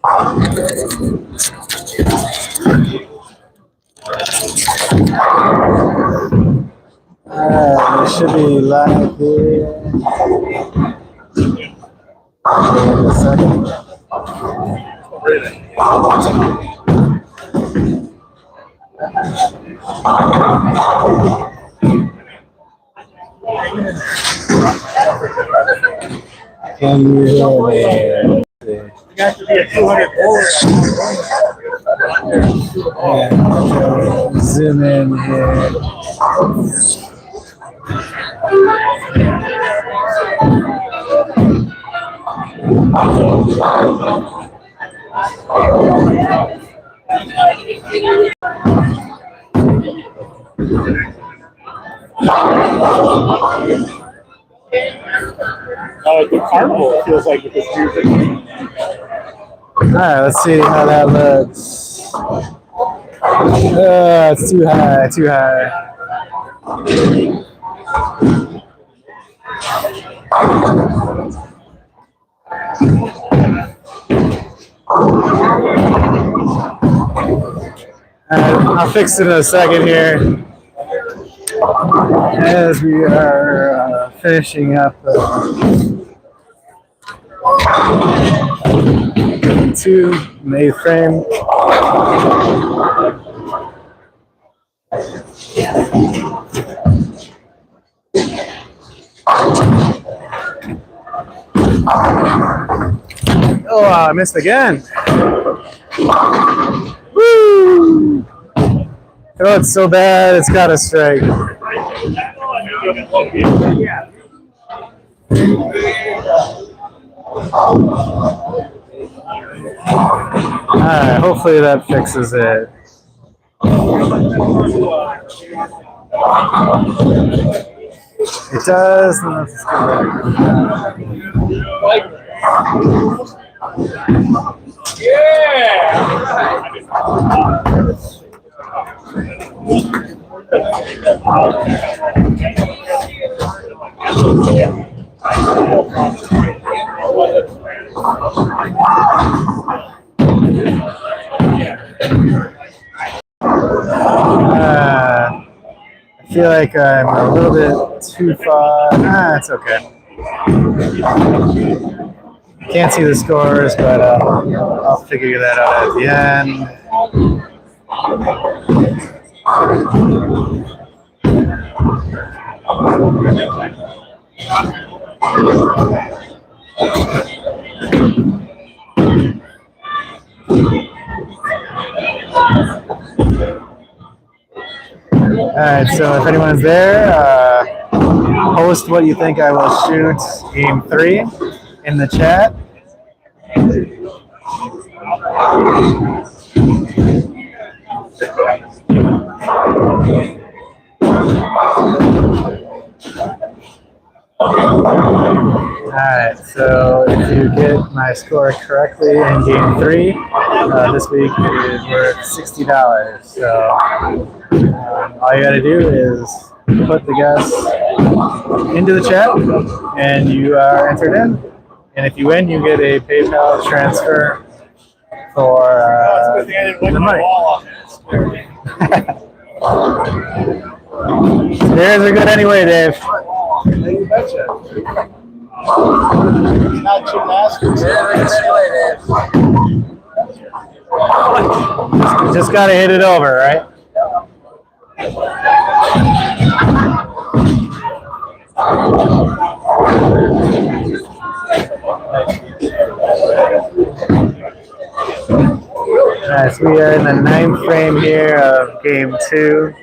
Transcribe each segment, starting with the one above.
We should be live here in a second. Can you hear me? Got to be a 200 Zoom in here. The carnival feels like with this music. Alright, let's see how that looks. It's too high, too high. I'll fix it in a second here. As we are finishing up two mainframe. Oh, I missed again. Woo! Oh, it's so bad, it's got a strike. Alright, hopefully that fixes it. It does. Let's go back. I feel like I'm a little bit too far. It's okay. Can't see the scores, but I'll figure that out at the end. Alright, so if anyone's there, post what you think I will shoot game 3 in the chat. Alright, so if you get my score correctly in game 3, this week it is worth $60. So all you gotta do is put the guess into the chat and you are entered in. And if you win, you get a PayPal transfer for the money. Spares are good anyway, Dave. You betcha. Not gymnastics. Just gotta hit it over, right? Alright, so we are in the 9th frame here of game 2.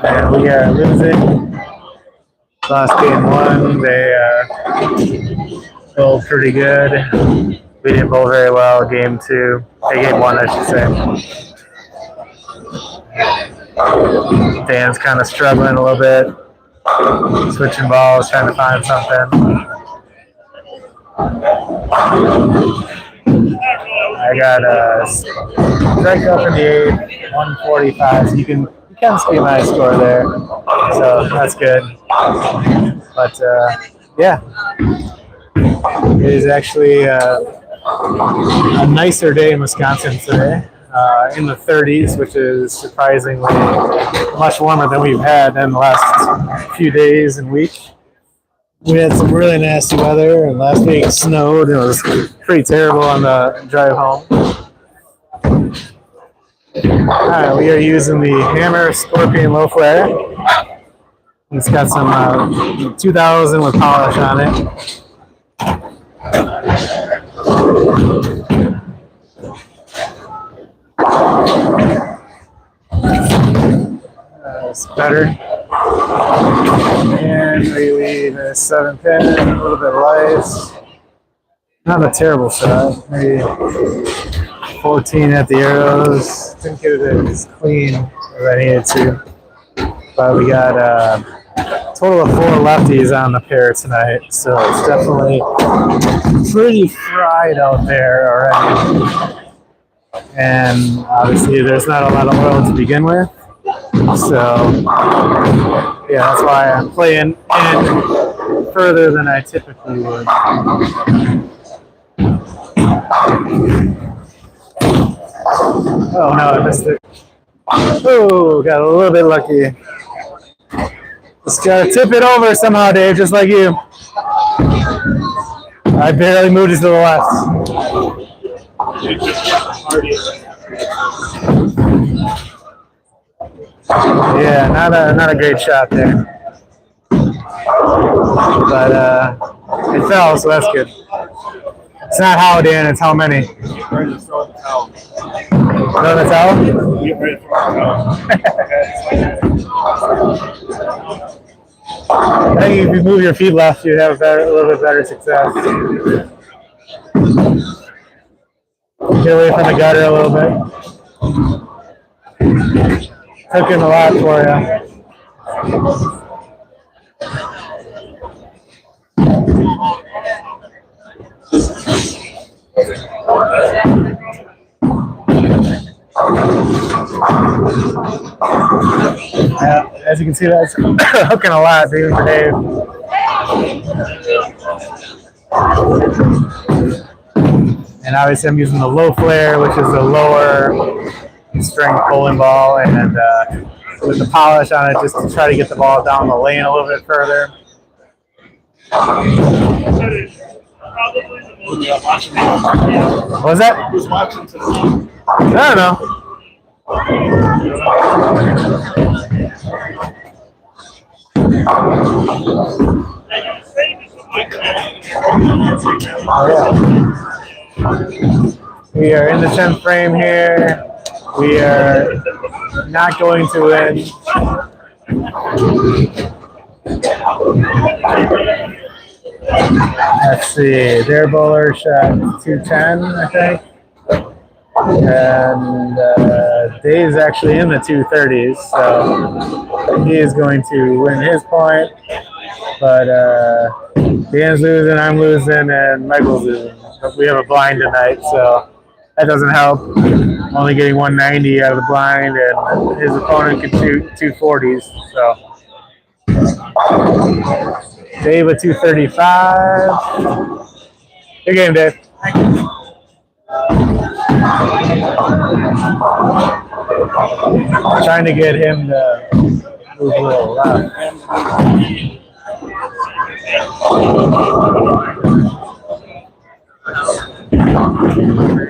And we are losing. Lost game 1. They bowled pretty good. We didn't bowl very well game 2. Game 1, I should say. Dan's kind of struggling a little bit. Switching balls, trying to find something. I got a strike up in the 8th, 145. So you can see my score there. So that's good. But yeah. It is actually a nicer day in Wisconsin today, in the 30s, which is surprisingly much warmer than we've had in the last few days and week. We had some really nasty weather, and last week snowed. It was pretty terrible on the drive home. All right, we are using the Hammer Scorpion Low Flare. It's got some 2000 with polish on it. It's better. And we leave a 7-pin, a little bit of lights. Not a terrible shot. Maybe 14 at the arrows. Didn't get it as clean as I needed to. But we got a total of 4 lefties on the pair tonight. So it's definitely pretty fried out there already. And obviously there's not a lot of oil to begin with. So yeah, that's why I'm playing in further than I typically would. Oh no, I missed it. Oh, got a little bit lucky. Just gotta tip it over somehow, Dave, just like you. I barely moved it to the left. Yeah, not a great shot there. But it fell, so that's good. It's not how, Dan, it's how many. Ready to throw the towel. Throw the towel? Get ready to throw the towel. I think if you move your feet left, you'd have a little bit better success. Get away from the gutter a little bit. Took in a lot for you. Yeah, as you can see, that's hooking a lot, even for Dave. And obviously, I'm using the low flare, which is the lower strength bowling ball, and with the polish on it, just to try to get the ball down the lane a little bit further. What was that? Who's watching tonight? I don't know. Oh, yeah. We are in the 10th frame here. We are not going to win. Let's see. Their bowler shot 210, I think. And Dave's actually in the 230s, so he is going to win his point. But Dan's losing, I'm losing, and Michael's losing. We have a blind tonight, so that doesn't help. Only getting 190 out of the blind, and his opponent can shoot 240s. So Dave with 235. Good game, Dave. Trying to get him to move a little left.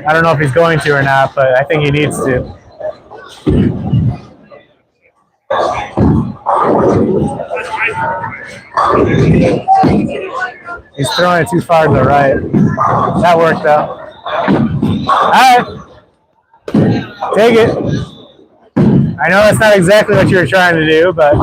I don't know if he's going to or not, but I think he needs to. He's throwing it too far to the right. That worked though. Alright. Take it. I know that's not exactly what you were trying to do, but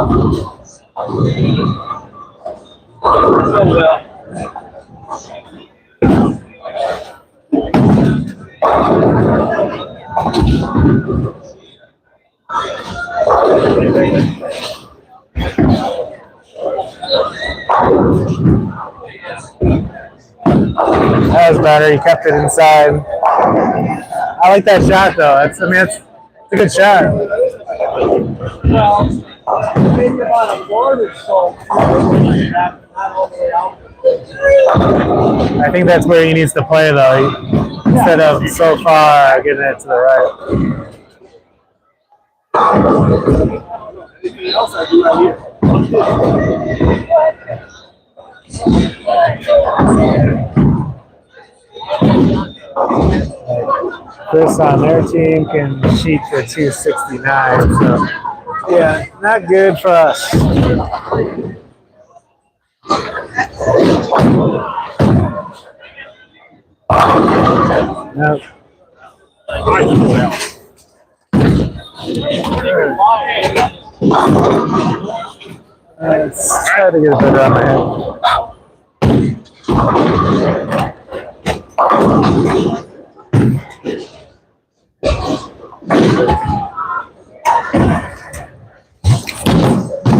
that was better. He kept it inside. I like that shot, though. It's a good shot. Well, maybe on a board or so, not all the way out. I think that's where he needs to play though. Instead of so far getting it to the right. Anything else I do right here? Chris on their team can shoot for 269. So yeah, not good for us. Nope. Let's try to get a better on my head.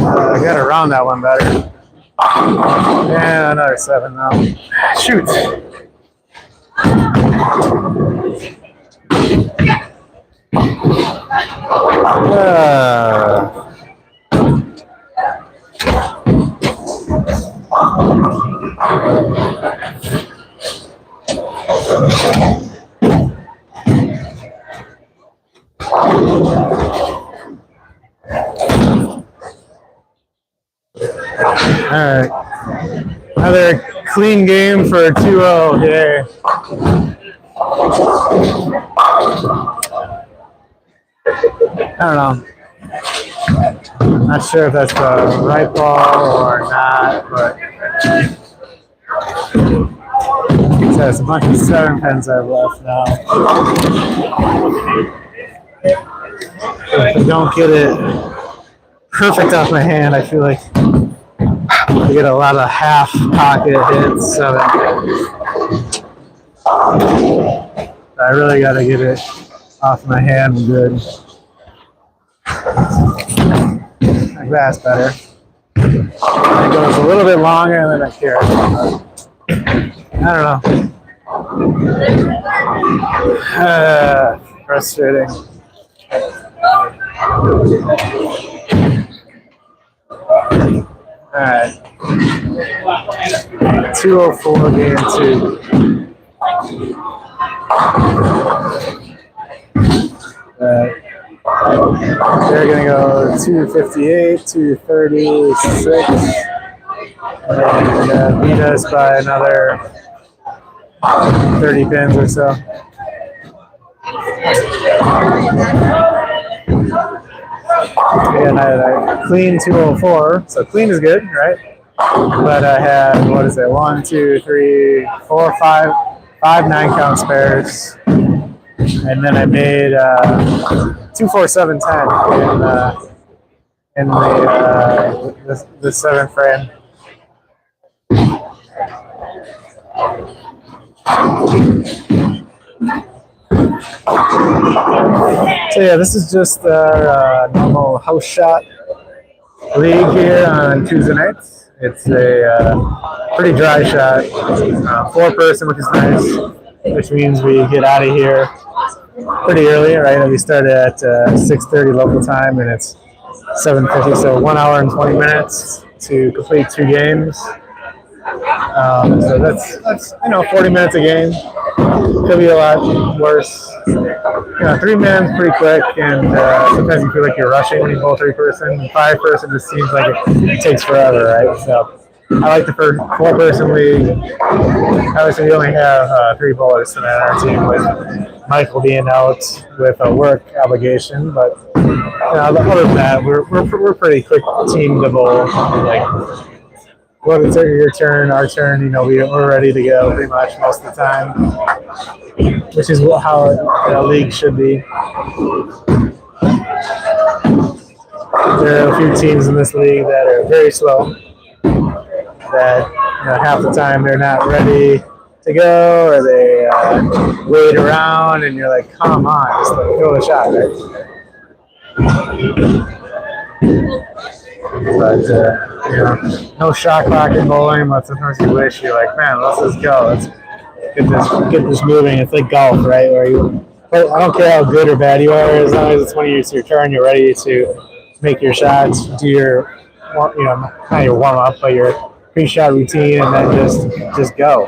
I got to round that one better. Yeah, another 7 now. Shoot. Alright. Another clean game for 2-0 here. I don't know. Not sure if that's the right ball or not, but it has a bunch of 7 pens I've left now. If I don't get it perfect off my hand, I feel like I get a lot of half pocket hits. So I really got to get it off my hand good. Like that's better. It goes a little bit longer than I care. I don't know. Frustrating. Alright. 204 game 2. They're going to go 258, 236, and beat us by another 30 pins or so. And I had a clean 204, so clean is good, right? But I had, 1, 2, 3, 4, 5 9-count spares. And then I made 24710 in the 7th frame. So yeah, this is just our normal house shot league here on Tuesday nights. It's a pretty dry shot, 4-person, which is nice, which means we get out of here pretty early, right? We start at 6:30 local time, and it's 7:50, so 1 hour and 20 minutes to complete 2 games. So that's 40 minutes a game. Could be a lot worse. 3 man's pretty quick, and sometimes you feel like you're rushing when you bowl 3-person. 5-person just seems like it takes forever, right? So I like the 4-person league. Obviously, we only have 3 bowlers tonight on our team, with Michael being out with a work obligation. But other than that, we're pretty quick team to bowl. Like, well, it's your turn, our turn. We're ready to go pretty much most of the time, which is how a league should be. There are a few teams in this league that are very slow. That half the time they're not ready to go, or they wait around, and you're like, "Come on, just throw the shot, right?" But no shot clock in bowling. But sometimes you wish you're like, "Man, let's just go. Let's get this moving." It's like golf, right? Where I don't care how good or bad you are, as long as it's when it's your turn, you're ready to make your shots, do your, not your warm up, but your pre-shot routine and then just go.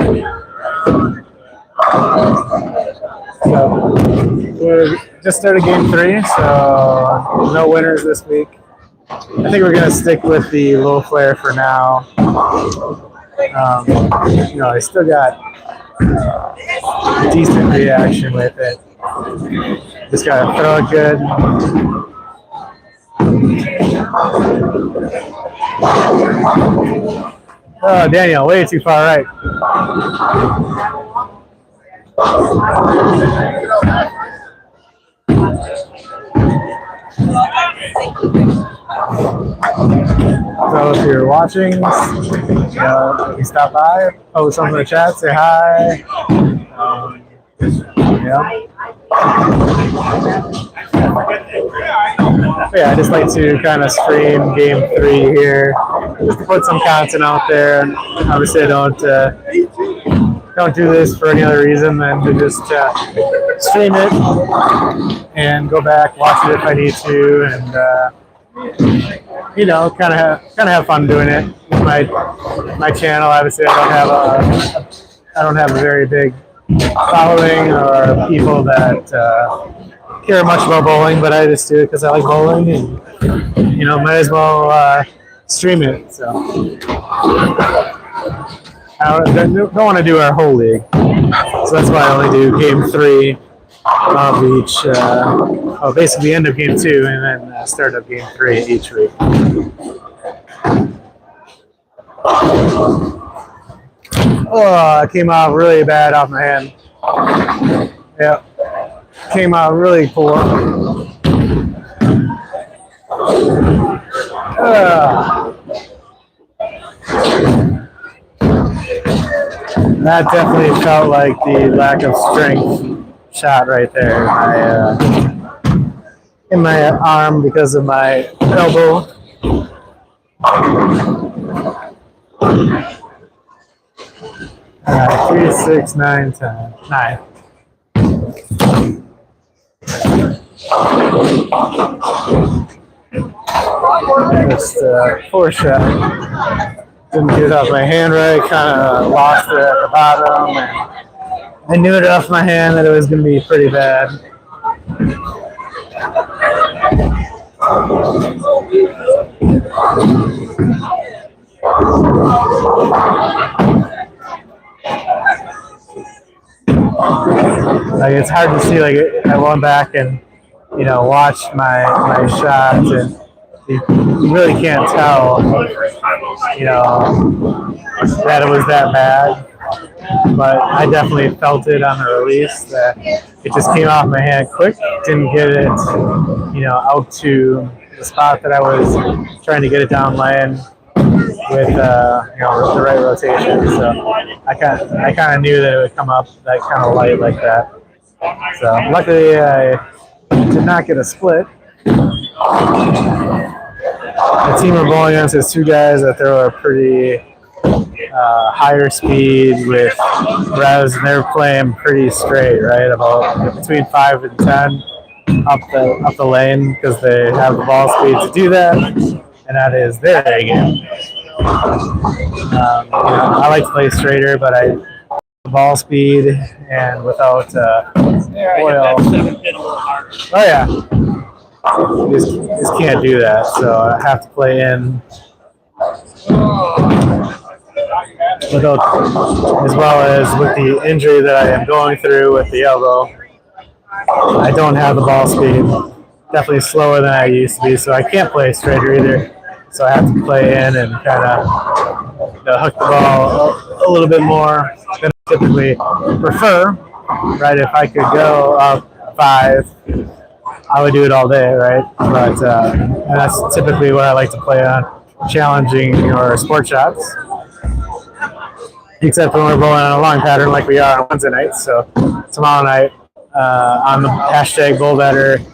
So we just started game 3, so no winners this week. I think we're gonna stick with the low flare for now. I still got decent reaction with it. Just gotta throw it good. Oh, Daniel, way too far right. So if you're watching, you stop by, post something in the chat, say hi. Yeah, I just like to kind of stream game 3 here, just to put some content out there. Obviously, I don't do this for any other reason than to just stream it and go back, watch it if I need to, and kind of have fun doing it. My channel, obviously, I don't have a very big following or people that care much about bowling, but I just do it because I like bowling, and might as well stream it. So I don't want to do our whole league, so that's why I only do game 3 of each. Basically end of game 2 and then start of game 3 each week. Oh, it came out really bad off my hand. Yep. Came out really poor. That definitely felt like the lack of strength shot right there in my arm because of my elbow. 3, 6, 9, 10, 9. Just poor shot. Didn't get it off my hand right. Kind of lost it at the bottom. And I knew it off my hand that it was going to be pretty bad. Like, it's hard to see. Like, I went back and watched my shots, and you really can't tell that it was that bad. But I definitely felt it on the release that it just came off my hand quick. Didn't get it out to the spot that I was trying to get it down land with the right rotation. So I kind of knew that it would come up that kind of light like that. So luckily I did not get a split. The team we're bowling against is 2 guys that throw a pretty higher speed with revs, and they're playing pretty straight, right? About between 5 and 10 up the lane because they have the ball speed to do that, and that is their A game. I like to play straighter, but ball speed and without oil. Oh yeah, you just can't do that. So I have to play in without, as well as with the injury that I am going through with the elbow. I don't have the ball speed. Definitely slower than I used to be, so I can't play straighter either. So I have to play in and kind of hook the ball a little bit more than I typically prefer, right? If I could go up 5, I would do it all day, right? But and that's typically what I like to play on, challenging or sport shots. Except when we're bowling on a long pattern like we are on Wednesday nights. So tomorrow night on the hashtag BowlBetter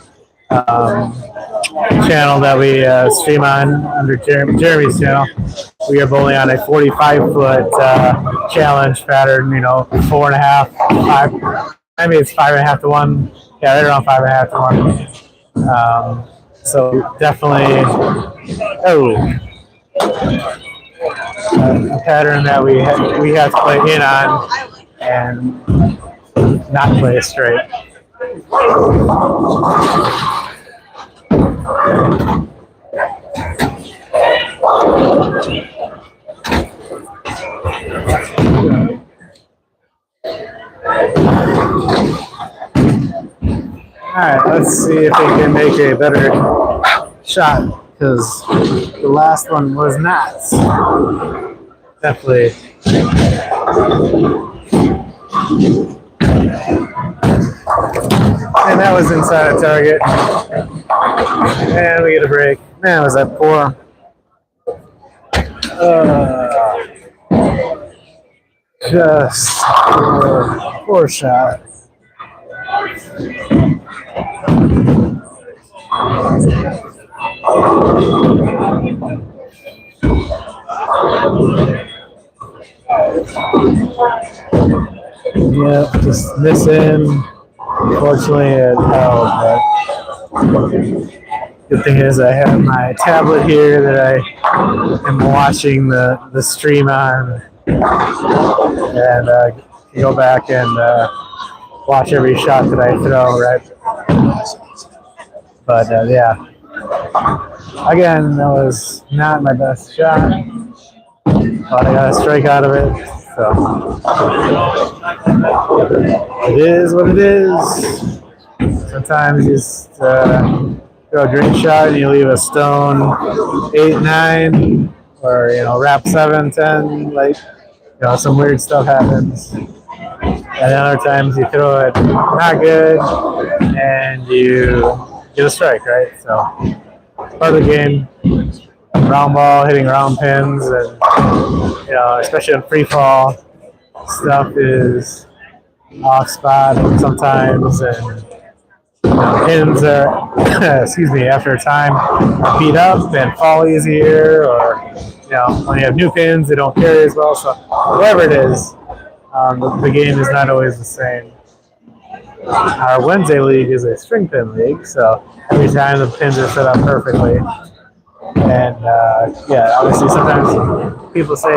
channel that we stream on under Jeremy's channel, we are bowling on a 45-foot challenge pattern. 4.5, 5. I mean, it's 5.5 to 1. Yeah, right around 5.5 to 1. So definitely. Oh. a pattern that we have to play in on and not play straight. Alright, let's see if we can make a better shot, because the last one was not. Definitely. And that was inside a target. And we get a break. Man, was that poor? Just poor shot. Yeah, just missing. Unfortunately, it held, but good thing is I have my tablet here that I am watching the stream on, and can go back and watch every shot that I throw, right? But yeah, again, that was not my best shot, but I got a strike out of it, so it is what it is. Sometimes you just throw a great shot and you leave a stone 8, 9, or wrap 7, 10. Like some weird stuff happens. And other times you throw it not good and you get a strike, right? So part of the game. Round ball, hitting round pins, and especially in free fall, stuff is off spot sometimes, and pins are, excuse me, after a time are beat up and fall easier, or when you have new pins, they don't carry as well. So whatever it is, the game is not always the same. Our Wednesday league is a string pin league, so every time the pins are set up perfectly. And yeah, obviously sometimes people say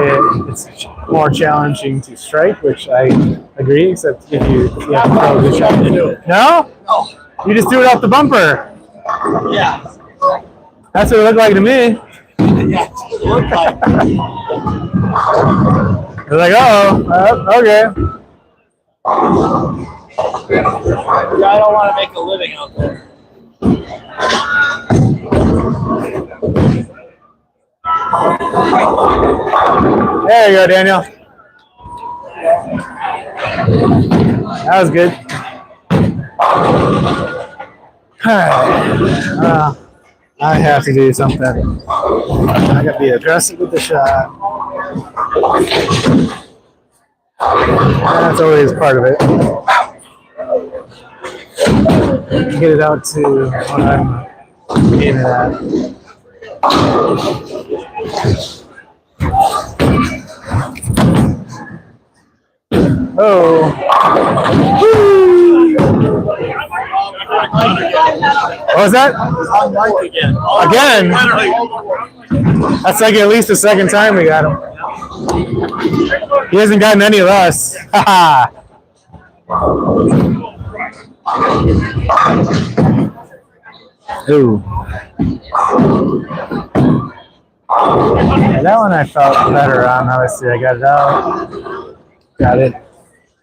it's more challenging to strike, which I agree, except if you have to throw a good shot. No? No. You just threw it off the bumper. Yeah. That's what it looked like to me. Yeah. It looked like. You're like, okay. Yeah, I don't want to make a living out there. There you go, Daniel. That was good. I have to do something. I gotta be aggressive with the shot. That's always part of it. Get it out to what I'm aiming at. Oh. What was that? Again? That's like at least the second time we got him. He hasn't gotten any of us. Haha. Ooh. Yeah, that one I felt better on. Obviously, I got it out. Got it. It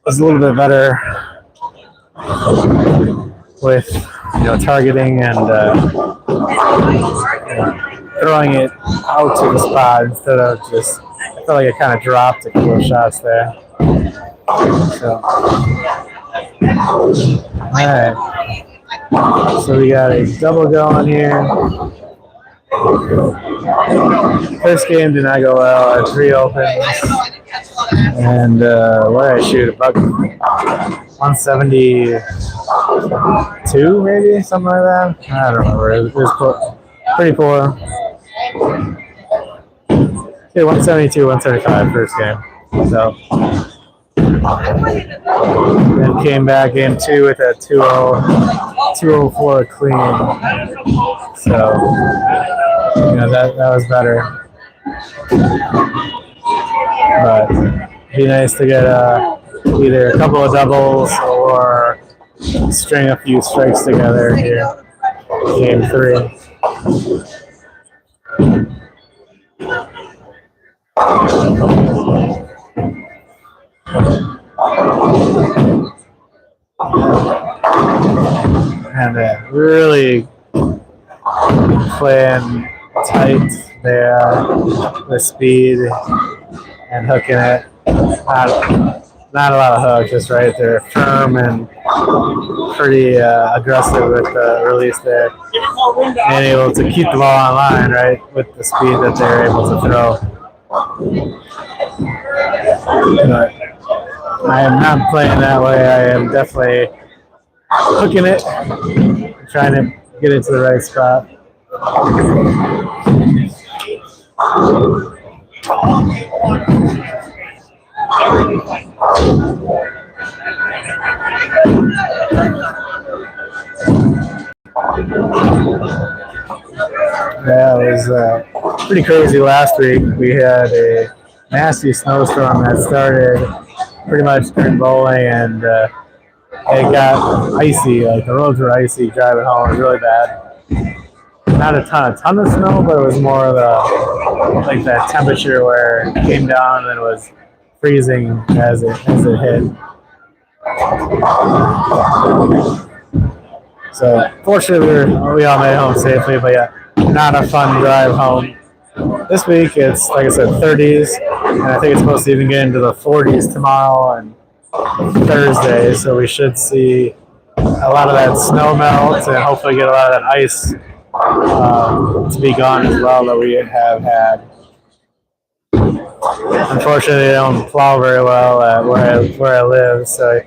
was a little bit better with targeting and throwing it out to the spot instead of just. I felt like it kind of dropped a couple of shots there. So, all right. So we got a double going here. First game did not go well. I had 3 opens. And what did I shoot? About 172, maybe? Something like that? I don't remember. It was pretty poor. Yeah, 172, 175 first game. So. Then came back game 2 with a 204 clean. So, that was better. But it'd be nice to get either a couple of doubles or string a few strikes together here. Game 3. And really playing tight there with speed and hooking it. Not a lot of hook, just right there, firm and pretty aggressive with the release there. And able to keep the ball on line, right, with the speed that they're able to throw. But I am not playing that way. I am definitely hooking it, trying to get it to the right spot. Yeah, it was pretty crazy last week. We had a nasty snowstorm that started pretty much during bowling, and it got icy. Like the roads were icy driving home. It was really bad. Not a ton of snow, but it was more of like that temperature where it came down and it was freezing as it hit. So fortunately, we all made it home safely, but yeah, not a fun drive home. This week it's, like I said, 30s, and I think it's supposed to even get into the 40s tomorrow and Thursday, so we should see a lot of that snow melt and hopefully get a lot of that ice to be gone as well that we have had. Unfortunately, they don't plow very well at where I live, so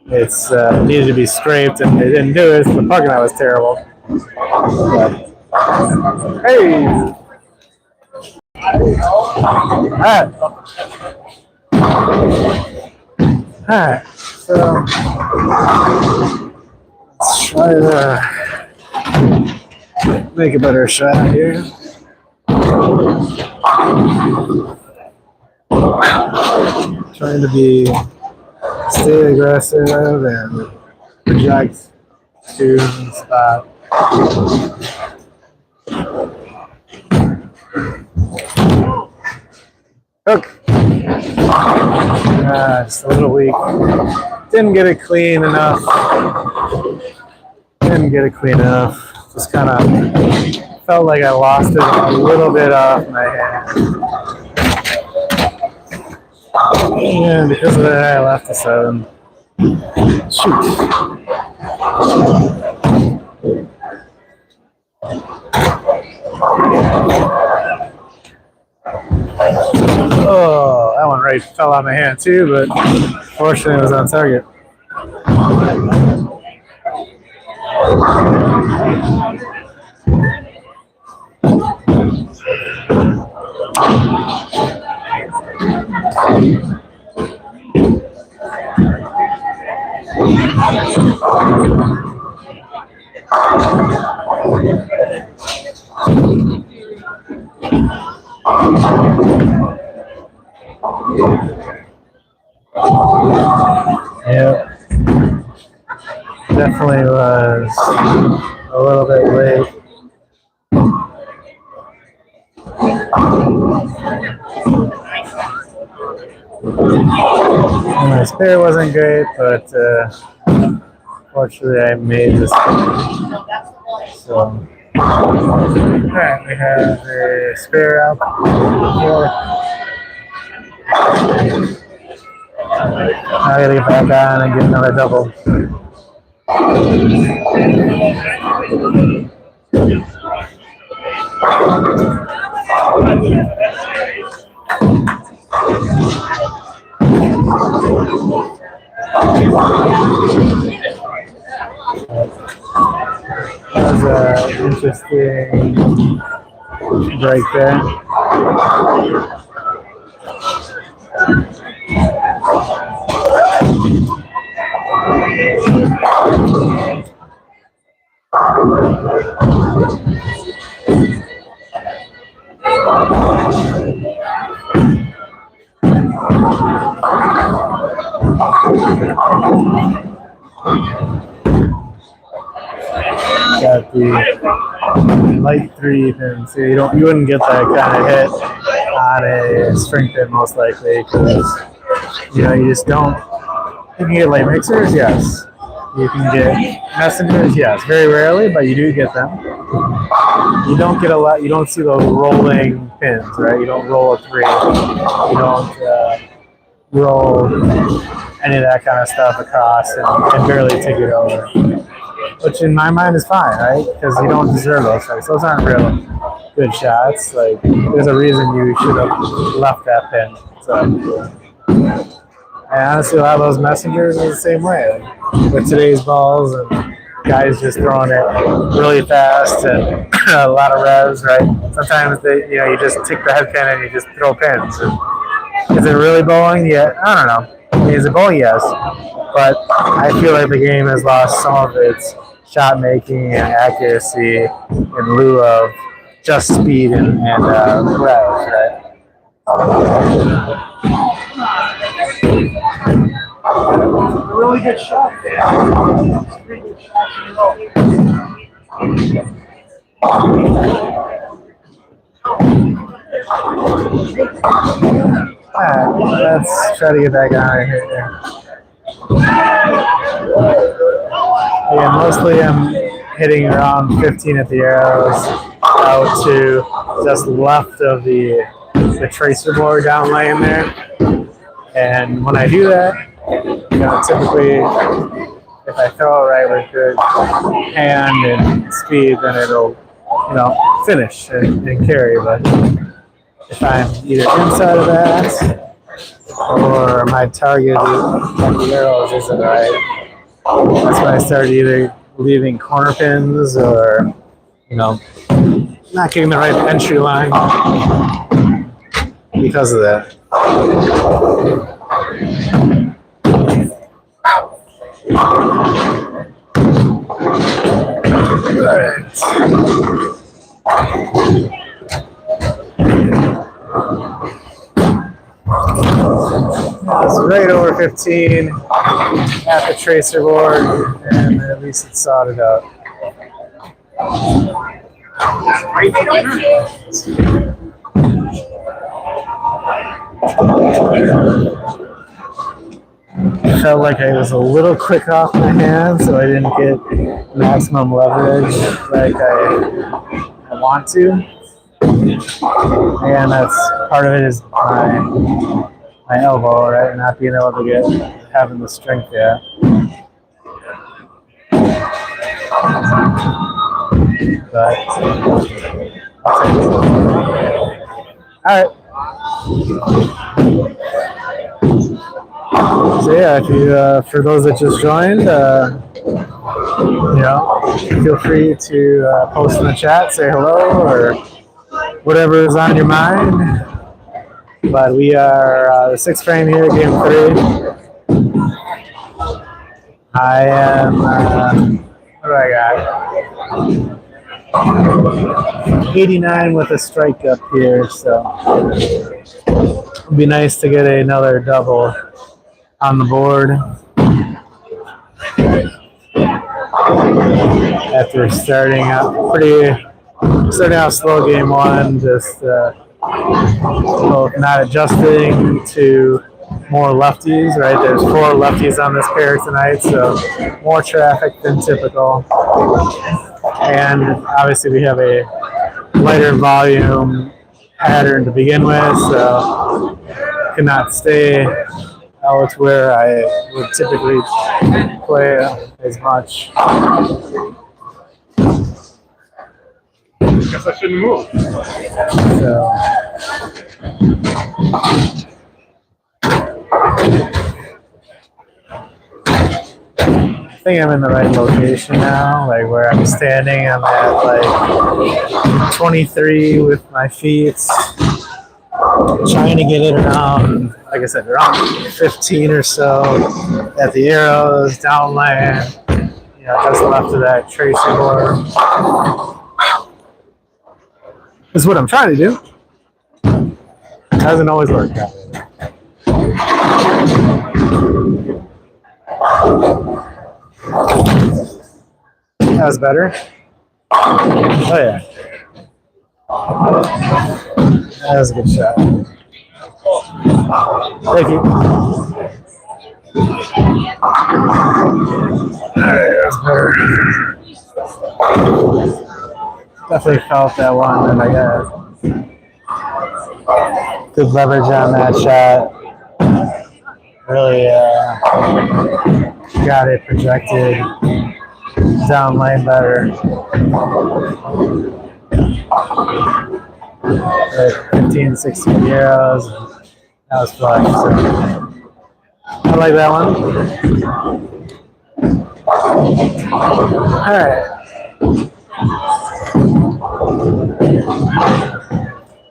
it's needed to be scraped, and they didn't do it. So the parking lot was terrible. But, hey! Alright, so let's try to make a better shot here. Trying to stay aggressive and project to the spot. Hook. Just a little weak. Didn't get it clean enough. Just kind of felt like I lost it a little bit off my hand. And because of that, I left the 7. Shoot. Oh, that one right fell out of my hand too, but fortunately it was on target. Yep. Definitely was a little bit late. My spare wasn't great, but fortunately I made this one. So, alright, we have a spare out here. I gotta get back on and get another double. That was an interesting break there. Got the light 3 pin, so you wouldn't get that kind of hit on a string pin most likely because you just don't. You can get light mixers, yes. You can get messengers, yes. Very rarely, but you do get them. You don't get a lot. You don't see those rolling pins, right? You don't roll a 3. You don't roll any of that kind of stuff across and barely take it over. Which in my mind is fine, right? Because you don't deserve those things. Those aren't real good shots. Like, there's a reason you should have left that pin. So, and honestly, a lot of those messengers are the same way. Like, with today's balls and guys just throwing it really fast and a lot of revs, right? Sometimes you just take the head pin and you just throw pins. And is it really bowling? Yeah, I don't know. Is it bowling? Yes. But I feel like the game has lost some of its shot making and accuracy in lieu of just speed and revs, right? A really good shot. Three good shots in a row. Alright, let's try to get that guy right here. Yeah, mostly I'm hitting around 15 at the arrows out to just left of the tracer board down laying there. And when I do that, typically if I throw it right with good hand and speed, then it'll, finish and carry. But if I'm either inside of that or my target at the arrows isn't right, that's when I start either leaving corner pins or, not getting the right entry line because of that. Alright. It's right over 15 at the tracer board, and at least it's soldered up. Felt like I was a little quick off my hand, so I didn't get maximum leverage like I want to. And that's part of it is my elbow, right? Not being able to having the strength yet. But I'll take it. All right. So yeah, if you for those that just joined, feel free to post in the chat, say hello, or whatever is on your mind. But we are the 6th frame here, game 3. I am, what do I got? 89 with a strike up here, so it'd be nice to get another double on the board after starting out slow game 1, just not adjusting to more lefties, right? There's 4 lefties on this pair tonight, so more traffic than typical. And obviously we have a lighter volume pattern to begin with, so cannot stay out where I would typically play as much. Guess I shouldn't move. So I think I'm in the right location now, like where I'm standing. I'm at like 23 with my feet, trying to get it around, like I said, around 15 or so at the arrows, down land, just left of that tracer board. Is what I'm trying to do. It hasn't always worked out. That was better. Oh yeah, that was a good shot. Thank you. Alright, that was better. Definitely felt that one, and I got good leverage on that shot. Really got it projected down lane better. Like 15, 16 euros. That was fun. So I like that one. All right.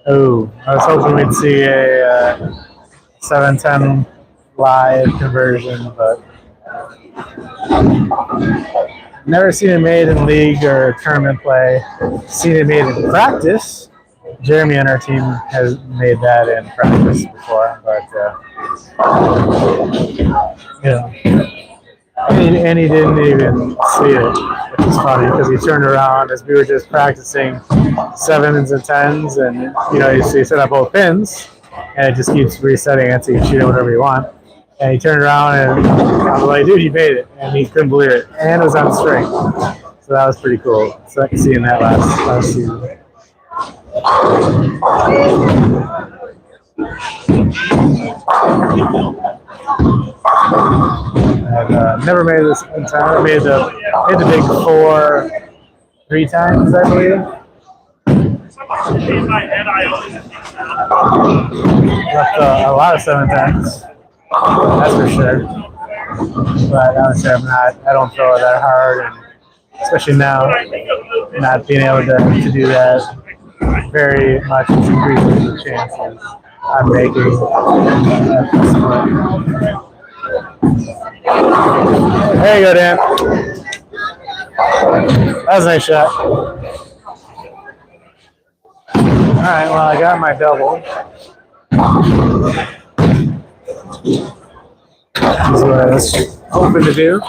Oh, I was hoping we'd see a 7-10 live conversion, but never seen it made in league or tournament play. Seen it made in practice. Jeremy on our team has made that in practice before, but and he didn't even see it, which is funny because he turned around as we were just practicing 7s and 10s, and you set up both pins, and it just keeps resetting it so you can shoot it whatever you want. And he turned around and I was like, dude, he made it, and he couldn't believe it, and it was on string, so that was pretty cool. So I can see in that last season. I've never made this in time. I made the big 4 3 times, I believe. Left a lot of 7-10s, that's for sure. But honestly, I don't throw it that hard, and especially now, not being able to do that very much increases the chances I'm making at this point. There you go, Dan. That was a nice shot. Alright, well, I got my double. This is what I was hoping to do.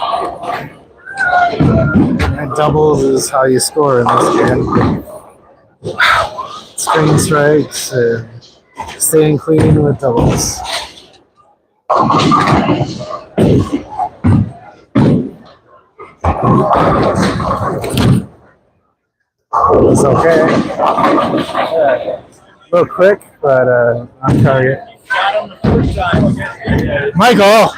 And doubles is how you score in this game. String strikes, staying clean with doubles. It's okay. A little quick, but on target. Michael!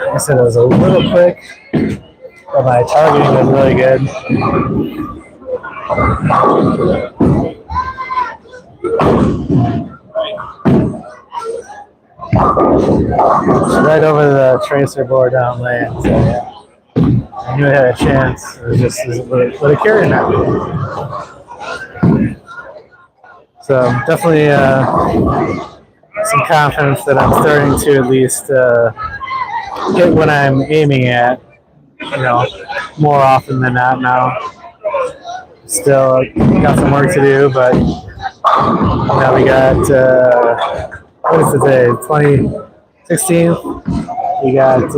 I said it was a little quick, but my targeting was really good. Right over the tracer board down lane, so yeah. I knew I had a chance. It was just would have carried that. So definitely some confidence that I'm starting to at least hit what I'm aiming at, more often than not now. Still got some work to do, but now we got, what is today, 2016? We got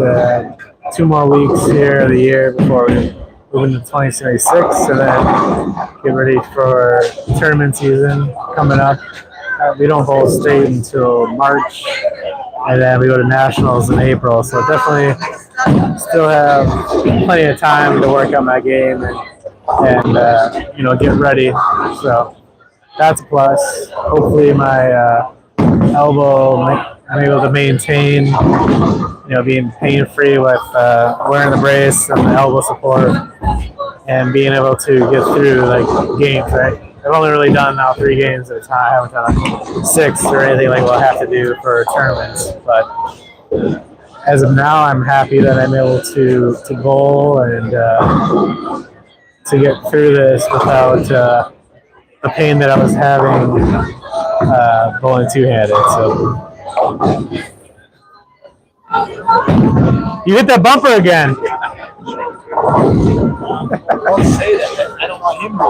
2 more weeks here of the year before we move into 2026, and then get ready for tournament season coming up. We don't bowl state until March, and then we go to nationals in April. So definitely still have plenty of time to work on my game and get ready. So that's a plus. Hopefully my elbow, I'm able to maintain, being pain-free with wearing the brace and the elbow support, and being able to get through games, right? I've only really done now 3 games at a time. I haven't done 6 or anything like what I have to do for tournaments. But as of now, I'm happy that I'm able to bowl and to get through this without the pain that I was having bowling two-handed. So. You hit that bumper again. Don't say that. I don't want him to.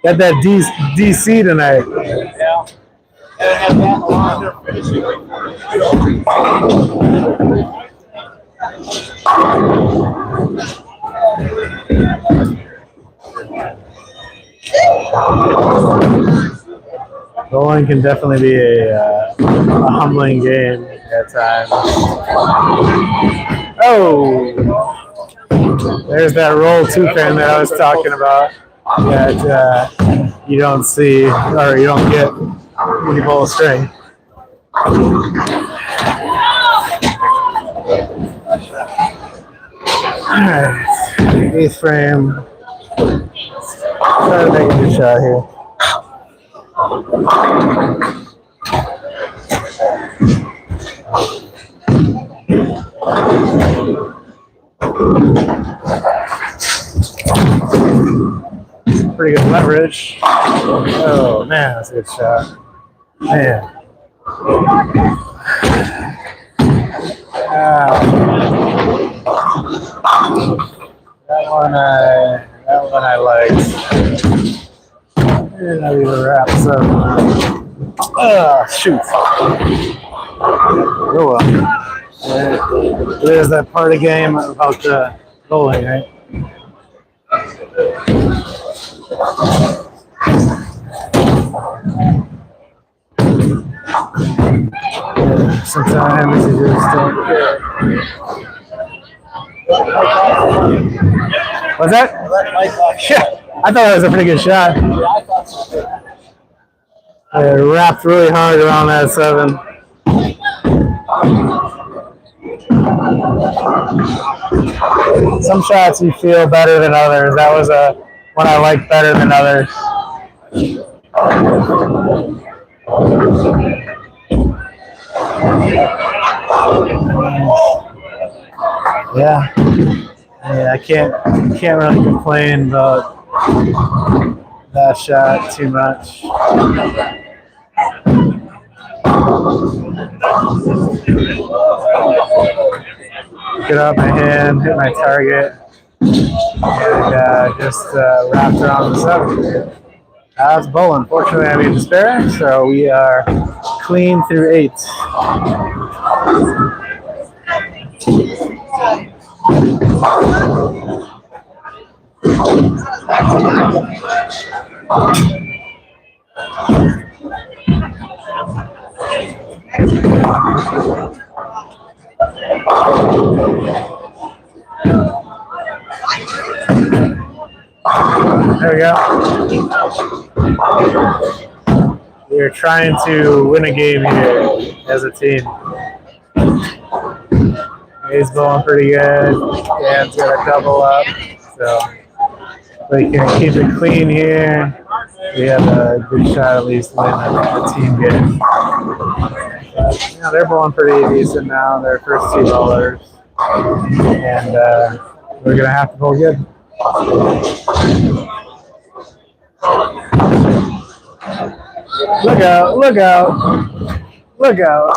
Got that DC tonight. Yeah. And have that along there finishing. Bowling can definitely be a humbling game at times. Oh, there's that roll two pin that I was talking about that you don't see or you don't get when you bowl a string. Alright, 8th frame. Try to make a good shot here. Pretty good leverage. Oh man, that's a good shot. Man. That one I liked. And I leave a wrap, so shoot. Oh well. There's that part of the game about bowling, right? Sometimes you just don't care. What's that? Yeah, I thought that was a pretty good shot. I wrapped really hard around that 7. Some shots you feel better than others. That was one I liked better than others. Yeah, I can't really complain about that shot too much. Get out my hand, hit my target, and just wrapped around the 7. That's bowling. Fortunately, I made the spare, so we are clean through 8. There we go. We're trying to win a game here as a team. He's bowling pretty good. Dan's got a double up. So we can keep it clean here. We have a good shot at least to win a team game. But, they're bowling pretty decent now. They're first 2 bowlers. And we're going to have to bowl good. Look out, look out, look out.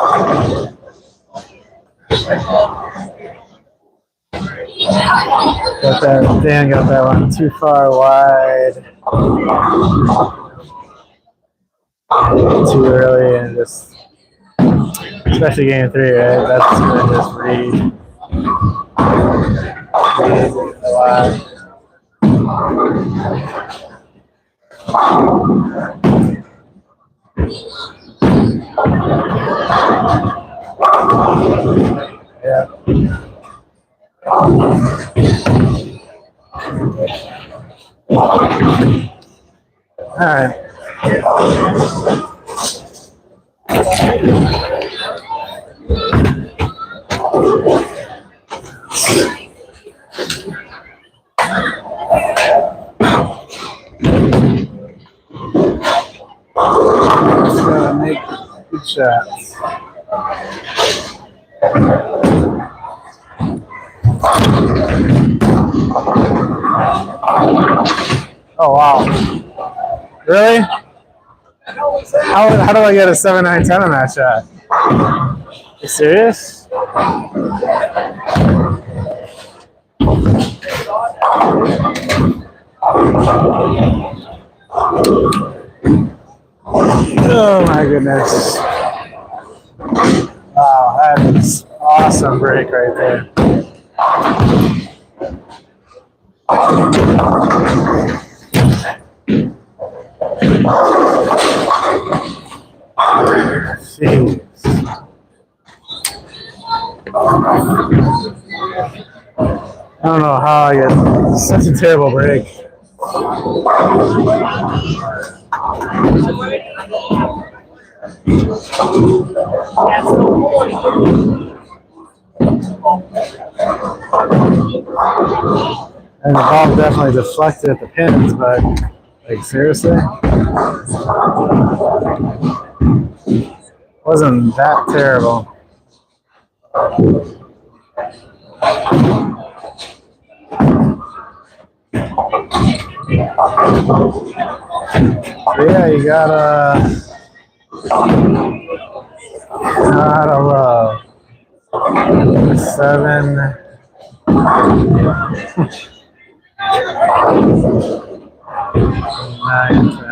Dan got that one too far wide. Too early and just, especially game 3, right? That's going to just read a lot. Yeah. All right. Just gotta make good shots. Oh wow! Really? How do I get a 7-9-10 on that shot? You serious? Oh my goodness. Wow, that is awesome break right there. Jeez. I don't know how I get such a terrible break. And the ball definitely deflected at the pins, but like seriously? Wasn't that terrible. Yeah, you gotta love 7, 9, 10.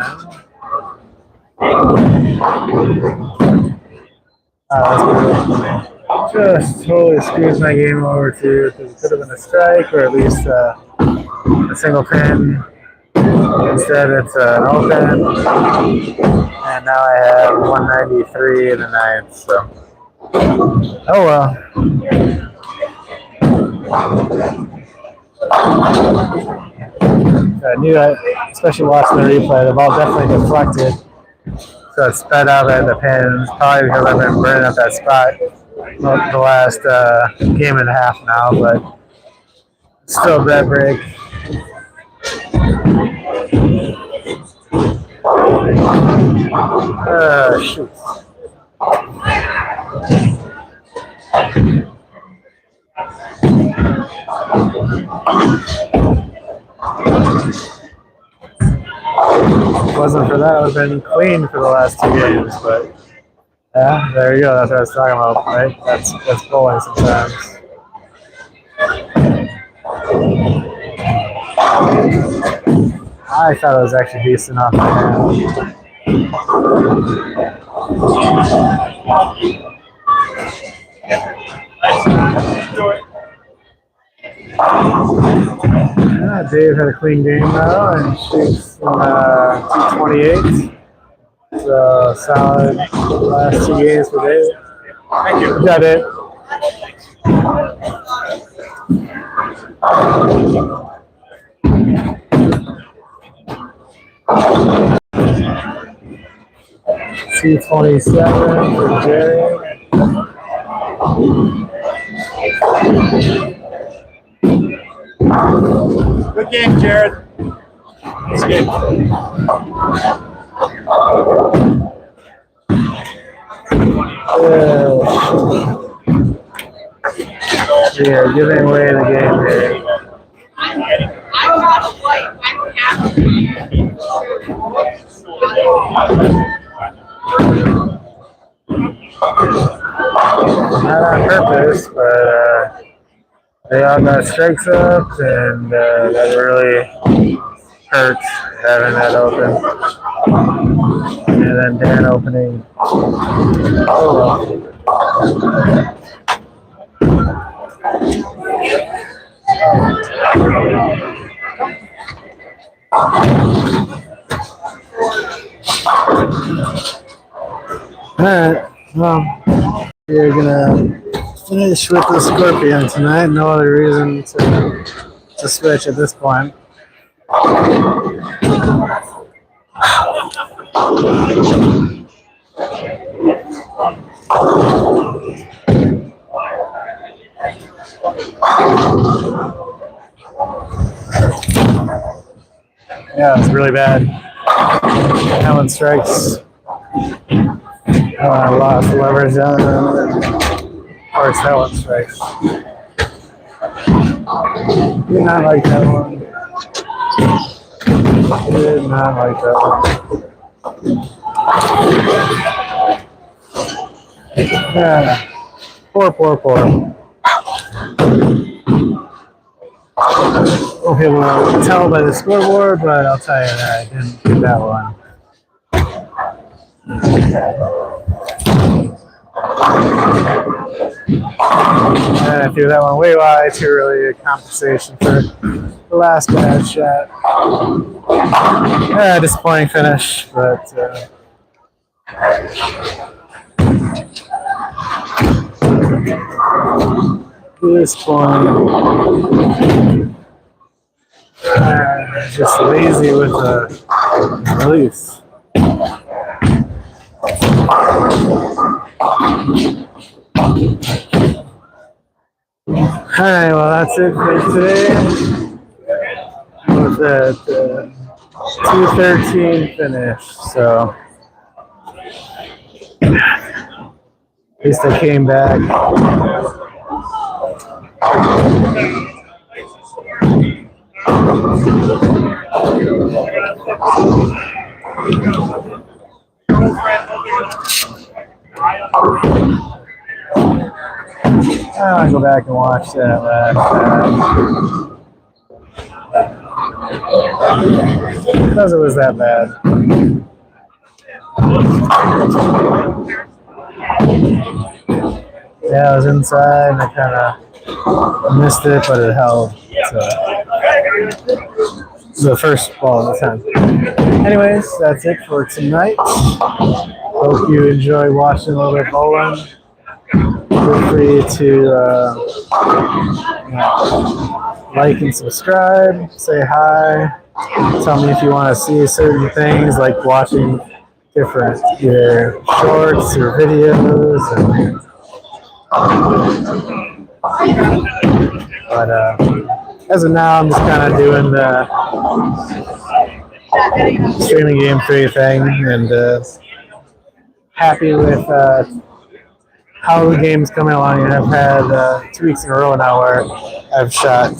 That's brutal. Just totally screws my game over too, because it could have been a strike or at least a single pin. Instead, it's an open, and now I have 193 in the ninth. So, oh well. I knew that, especially watching the replay, the ball definitely deflected. So it sped up at the pins, probably because I've been burning up that spot the last game and a half now, but still a bad break. Shoot. If it wasn't for that, I would have been clean for the last 2 games, but yeah, there you go. That's what I was talking about, right? That's bowling sometimes. I thought it was actually decent off my hand. Dave had a clean game now and shoots 228. So solid last 2 games for Dave. Thank you. Got it. 227 for Jerry. Good game, Jared. It's good. Yeah, giving away the game here. I'm not white. I don't have to. Not on purpose, but they all got strikes up, and that really hurts having that open. And then Dan opening. Oh well. Alright, well, we're gonna finish with the Scorpion tonight. No other reason to switch at this point. Yeah, it's really bad. Helen strikes. I lost leverage on them. Of course, Helen strikes. Did not like that one. Did not like that one. Yeah. Poor. Okay, well, tell by the scoreboard, but I'll tell you that I didn't get that one. And I threw that one way wide, too early, a compensation for the last bad shot. Disappointing finish, but disappointing. Just lazy with the release. Alright, well that's it for today. With that 213 finish, so at least I came back. I'll go back and watch that last because it was that bad. Yeah, I was inside and I kind of missed it, but it held. So the first ball of the time. Anyways, that's it for tonight. Hope you enjoy watching a little bit of bowling. Feel free to like and subscribe, say hi, tell me if you want to see certain things like watching different either shorts or videos. But as of now, I'm just kind of doing the streaming game 3 thing and happy with how the game's coming along. And I've had 2 weeks in a row now where I've shot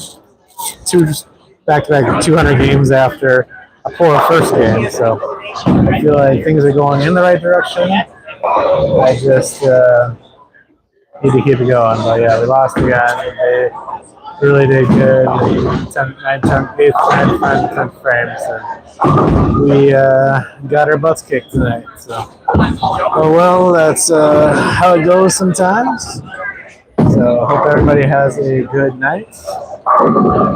2 back-to-back 200 games after a poor first game. So I feel like things are going in the right direction. I just need to keep it going. But yeah, we lost again. They really did good. 8th, 9th, 10th frames. And we got our butts kicked tonight. So, oh well, that's how it goes sometimes. So hope everybody has a good night.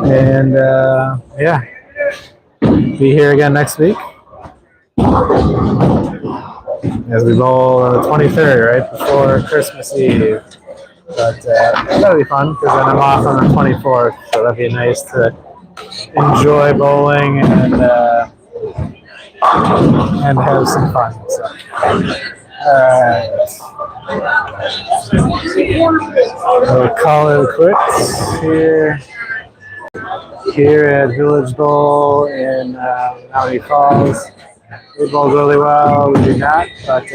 And yeah, be here again next week as we bowl on the 23rd, right before Christmas Eve. But that'll be fun because then I'm off on the 24th, so that'd be nice to enjoy bowling and have some fun. So, we'll call it quits here at Village Bowl in Mount Falls. We bowled really well. We did not, but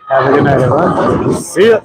have a good night, everyone. See ya.